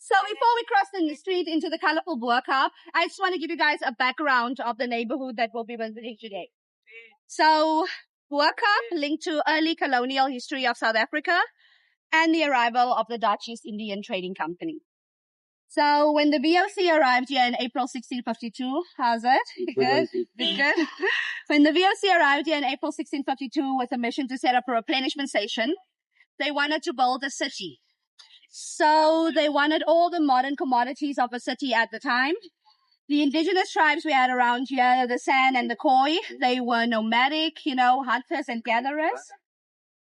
So before we cross the street into the colorful Bo-Kaap, I just want to give you guys a background of the neighborhood that we'll be visiting today. So Bo-Kaap linked to early colonial history of South Africa and the arrival of the Dutch East Indian Trading Company. So when the VOC arrived here in April 1652, how's it? Good? Good. When the VOC arrived here in April 1652 with a mission to set up a replenishment station, they wanted to build a city. So they wanted all the modern commodities of a city at the time. The indigenous tribes we had around here, the San and the Khoi, they were nomadic, hunters and gatherers.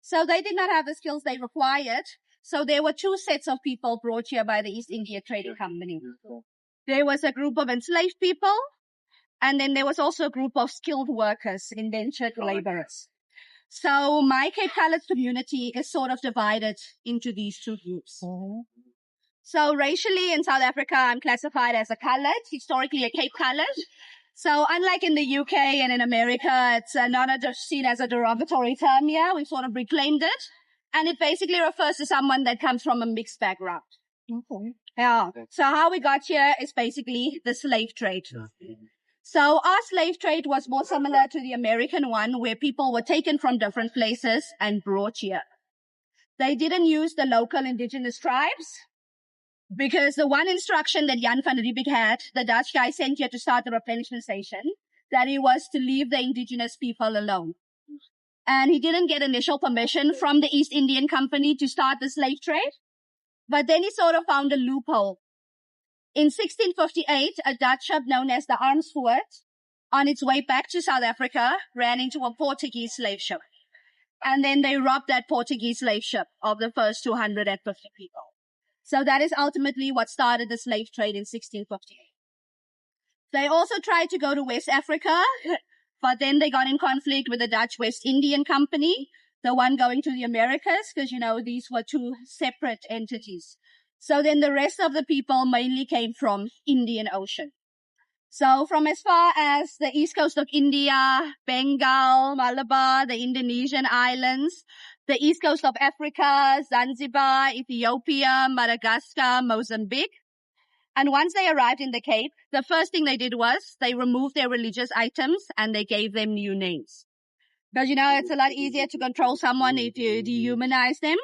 So they did not have the skills they required. So there were two sets of people brought here by the East India Trading Company. There was a group of enslaved people, and then there was also a group of skilled workers, indentured laborers. So my Cape Colored community is sort of divided into these two groups. So racially in South Africa, I'm classified as a colored, historically a Cape Colored. So unlike in the UK and in America, it's not seen as a derogatory term here. We've sort of reclaimed it. And it basically refers to someone that comes from a mixed background. Okay. Yeah. So how we got here is basically the slave trade. So our slave trade was more similar to the American one, where people were taken from different places and brought here. They didn't use the local indigenous tribes because the one instruction that Jan van Riebeeck had, the Dutch guy sent here to start the replenishment station, that he was to leave the indigenous people alone. And he didn't get initial permission from the East Indian Company to start the slave trade. But then he sort of found a loophole. In 1658, a Dutch ship known as the Armsvoort, on its way back to South Africa, ran into a Portuguese slave ship. And then they robbed that Portuguese slave ship of the first 250 people. So that is ultimately what started the slave trade in 1658. They also tried to go to West Africa, but then they got in conflict with the Dutch West Indian Company, the one going to the Americas, because, these were two separate entities. So then the rest of the people mainly came from Indian Ocean. So from as far as the east coast of India, Bengal, Malabar, the Indonesian islands, the east coast of Africa, Zanzibar, Ethiopia, Madagascar, Mozambique. And once they arrived in the Cape, the first thing they did was they removed their religious items and they gave them new names. Because, it's a lot easier to control someone if you dehumanize them.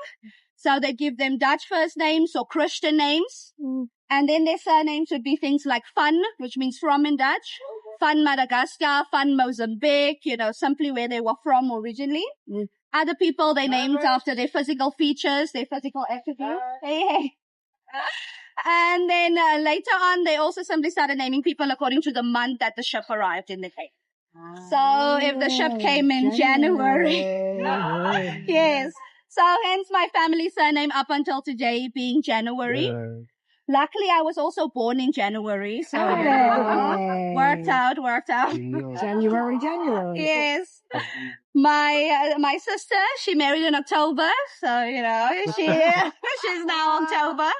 So they give them Dutch first names or Christian names. And then their surnames would be things like Van, which means from in Dutch. Van Madagascar, Van Mozambique, simply where they were from originally. Other people they named after their physical features, their physical attributes. Hey. And then later on, they also simply started naming people according to the month that the ship arrived in the Cape. So if the ship came in January, yes. So hence my family surname up until today being January. Luckily, I was also born in January, so worked out. January. Yes. My sister, she married in October, so she's now October.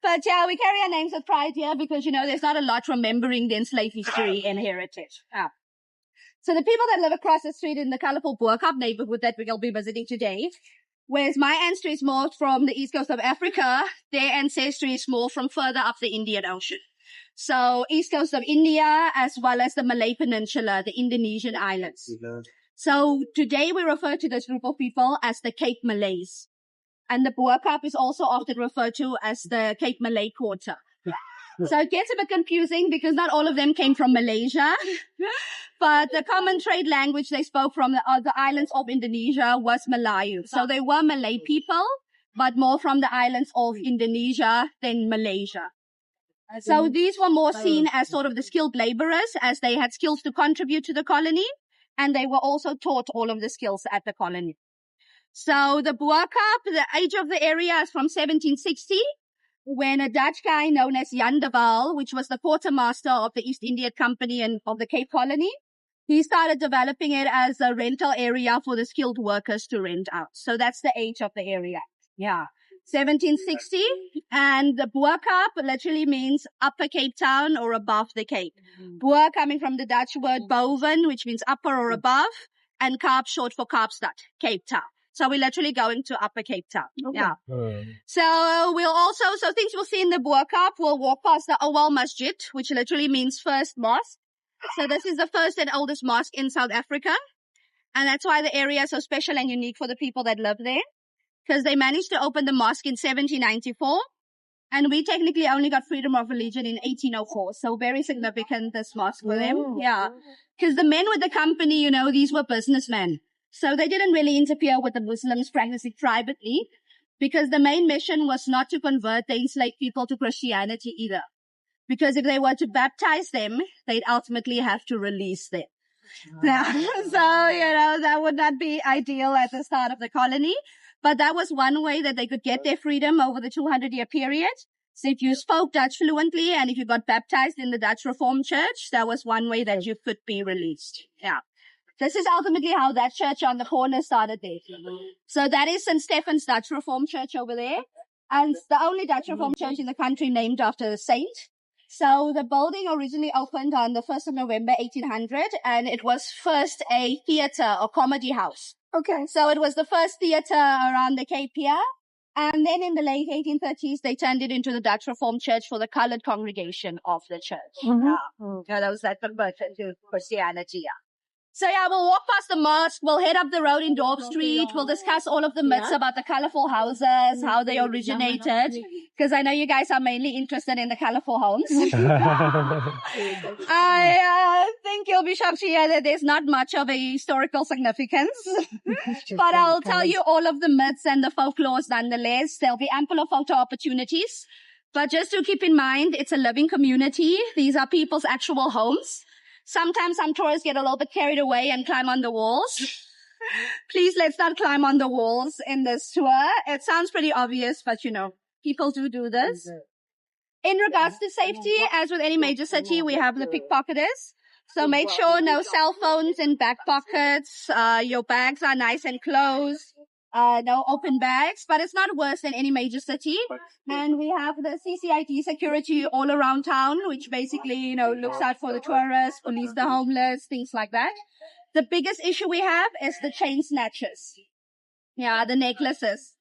But yeah, we carry our names with pride here because there's not a lot remembering the enslaved history and heritage. So the people that live across the street in the colorful Bo-Kaap neighborhood that we'll be visiting today, whereas my ancestry is more from the east coast of Africa, their ancestry is more from further up the Indian Ocean. So east coast of India, as well as the Malay Peninsula, the Indonesian islands. So today we refer to this group of people as the Cape Malays. And the Bo-Kaap is also often referred to as the Cape Malay Quarter. So it gets a bit confusing because not all of them came from Malaysia, but the common trade language they spoke from the islands of Indonesia was Malayu. So they were Malay people, but more from the islands of Indonesia than Malaysia. So these were more seen as sort of the skilled laborers, as they had skills to contribute to the colony, and they were also taught all of the skills at the colony. So the Bo-Kaap, the age of the area is from 1760, when a Dutch guy known as Jan de Waal, which was the quartermaster of the East India Company and of the Cape Colony, he started developing it as a rental area for the skilled workers to rent out. So that's the age of the area. Yeah. 1760. And the Bo-Kaap literally means upper Cape Town or above the Cape. Bo coming from the Dutch word boven, which means upper or above, and Kaap short for Kaapstad, Cape Town. So we're literally going to Upper Cape Town. Okay. Yeah. So things we'll see in the Bo-Kaap, we'll walk past the Awal Masjid, which literally means first mosque. So this is the first and oldest mosque in South Africa. And that's why the area is so special and unique for the people that live there. Because they managed to open the mosque in 1794. And we technically only got freedom of religion in 1804. So very significant, this mosque for them. Yeah. Because the men with the company, these were businessmen. So they didn't really interfere with the Muslims practicing privately. Because the main mission was not to convert the enslaved people to Christianity either. Because if they were to baptize them, they'd ultimately have to release them. So, that would not be ideal at the start of the colony. But that was one way that they could get their freedom over the 200-year period. So if you spoke Dutch fluently and if you got baptized in the Dutch Reformed Church, that was one way that you could be released. Yeah. This is ultimately how that church on the corner started there. So that is St. Stephen's Dutch Reformed Church over there. And it's the only Dutch Reformed Church in the country named after a saint. So the building originally opened on the 1st of November, 1800, and it was first a theater or comedy house. Okay. So it was the first theater around the Cape here. And then in the late 1830s, they turned it into the Dutch Reformed Church for the colored congregation of the church. That was that conversion to Christianity. Yeah. So we'll walk past the mosque. We'll head up the road in Dorp Street. We'll discuss all of the myths about the colorful houses, how they originated. Because I know you guys are mainly interested in the colorful homes. I think you'll be shocked to hear that there's not much of a historical significance. But I'll tell you all of the myths and the folklores nonetheless. There'll be ample of photo opportunities. But just to keep in mind, it's a living community. These are people's actual homes. Sometimes some tourists get a little bit carried away and climb on the walls. Please, let's not climb on the walls in this tour. It sounds pretty obvious, but people do this. In regards to safety, as with any major city, we have the pickpocketers. So make sure no cell phones in back pockets. Your bags are nice and closed. No open bags, but it's not worse than any major city. And we have the CCID security all around town, which basically, looks out for the tourists, police the homeless, things like that. The biggest issue we have is the chain snatchers. Yeah, the necklaces.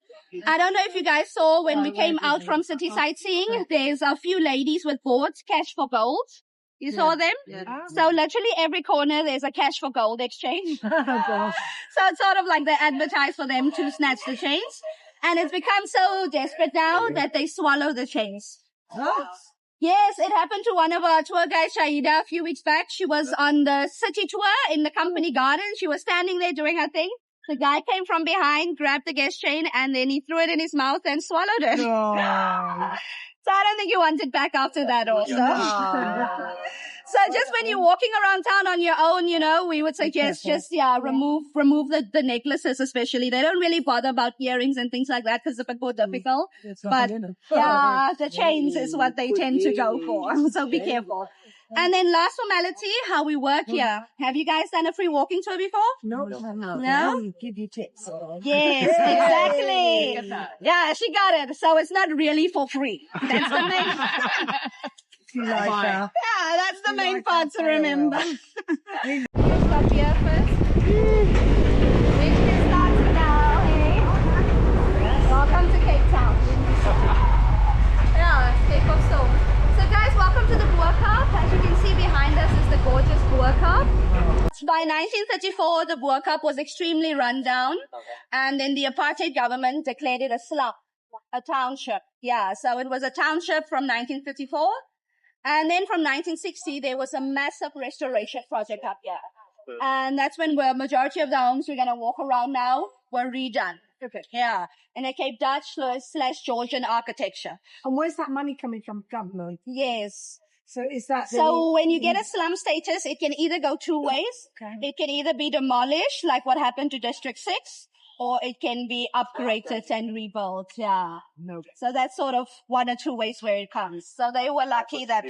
I don't know if you guys saw when we came out from city sightseeing, there's a few ladies with boards, cash for gold. You saw them? Yeah. So literally every corner there's a cash for gold exchange. So it's sort of like they advertise for them to snatch the chains. And it's become so desperate now that they swallow the chains. Yes, it happened to one of our tour guides, Shaida, a few weeks back. She was on the city tour in the company garden. She was standing there doing her thing. The guy came from behind, grabbed the guest chain, and then he threw it in his mouth and swallowed it. So I don't think you want it back after that also. So just when you're walking around town on your own, we would suggest remove the necklaces especially. They don't really bother about earrings and things like that because it's a bit more difficult. But the chains is what they tend to go for. So be careful. And then last formality, how we work here. Have you guys done a free walking tour before? No? Give you tips. Yes, exactly. Yeah, she got it. So it's not really for free. That's the main. That's the main part to remember. Let's stop here first. It starts now, hey? Welcome to Cape Town. Cape of Stone. So guys, welcome to the Bo-Kaap. As you can see behind us is the gorgeous Bo-Kaap. By 1934, the Bo-Kaap was extremely run down. And then the apartheid government declared it a slum, a township. Yeah, so it was a township from 1954. And then from 1960, there was a massive restoration project up here. And that's when the majority of the homes we're going to walk around now were redone. Okay. Yeah. In a Cape Dutch / Georgian architecture. And where's that money coming from? Government? Yes. So is that... So when you get a slum status, it can either go two ways. Okay. It can either be demolished, like what happened to District 6, or it can be upgraded and rebuilt. Yeah. No. So that's sort of one or two ways where it comes. So they were lucky that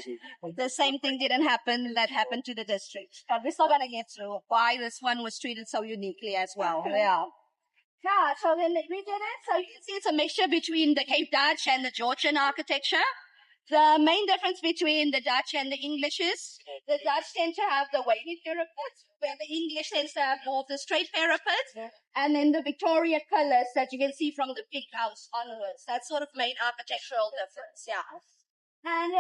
the same thing didn't happen that happened to the district. But we're still going to get through why this one was treated so uniquely as well. Yeah. Yeah, so then we did it. So you can see it's a mixture between the Cape Dutch and the Georgian architecture. The main difference between the Dutch and the English is the Dutch tend to have the wavy parapet, where the English tends to have more of the straight parapet, and then the Victorian colours that you can see from the big house onwards. That sort of main architectural difference, yeah. And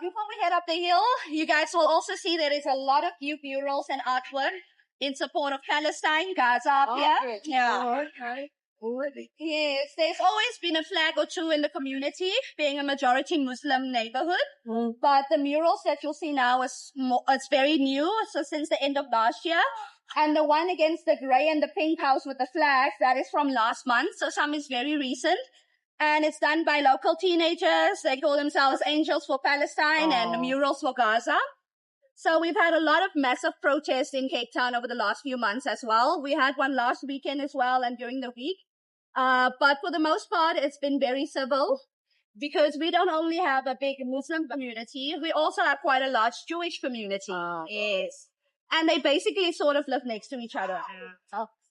before we head up the hill, you guys will also see there is a lot of new murals and artwork in support of Palestine, Gaza up here. Yeah. Okay. Already. Yes, there's always been a flag or two in the community, being a majority Muslim neighborhood. But the murals that you'll see now it's very new, so since the end of last year. And the one against the grey and the pink house with the flags, that is from last month, so some is very recent. And it's done by local teenagers. They call themselves Angels for Palestine and Murals for Gaza. So we've had a lot of massive protests in Cape Town over the last few months as well. We had one last weekend as well and during the week. But for the most part, it's been very civil because we don't only have a big Muslim community, we also have quite a large Jewish community. Yes. And they basically sort of live next to each other.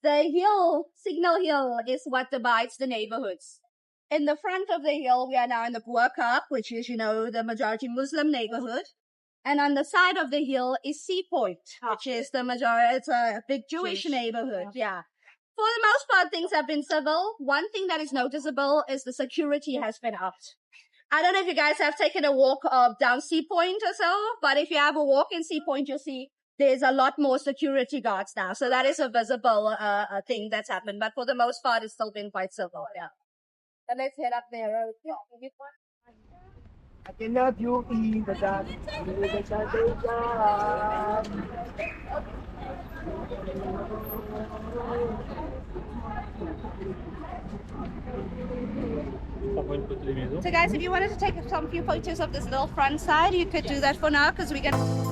The hill, Signal Hill, is what divides the neighborhoods. In the front of the hill, we are now in the Bo-Kaap, which is, the majority Muslim neighborhood. And on the side of the hill is Sea Point, which is it's a big Jewish neighborhood. Yeah. For the most part, things have been civil. One thing that is noticeable is the security has been upped. I don't know if you guys have taken a walk down Sea Point or so, but if you have a walk in Sea Point, you'll see there's a lot more security guards now. So that is a visible thing that's happened. But for the most part, it's still been quite civil. Yeah. So let's head up there. I can love you in the dark. So guys, if you wanted to take some few photos of this little front side, you could do that for now because we're going to...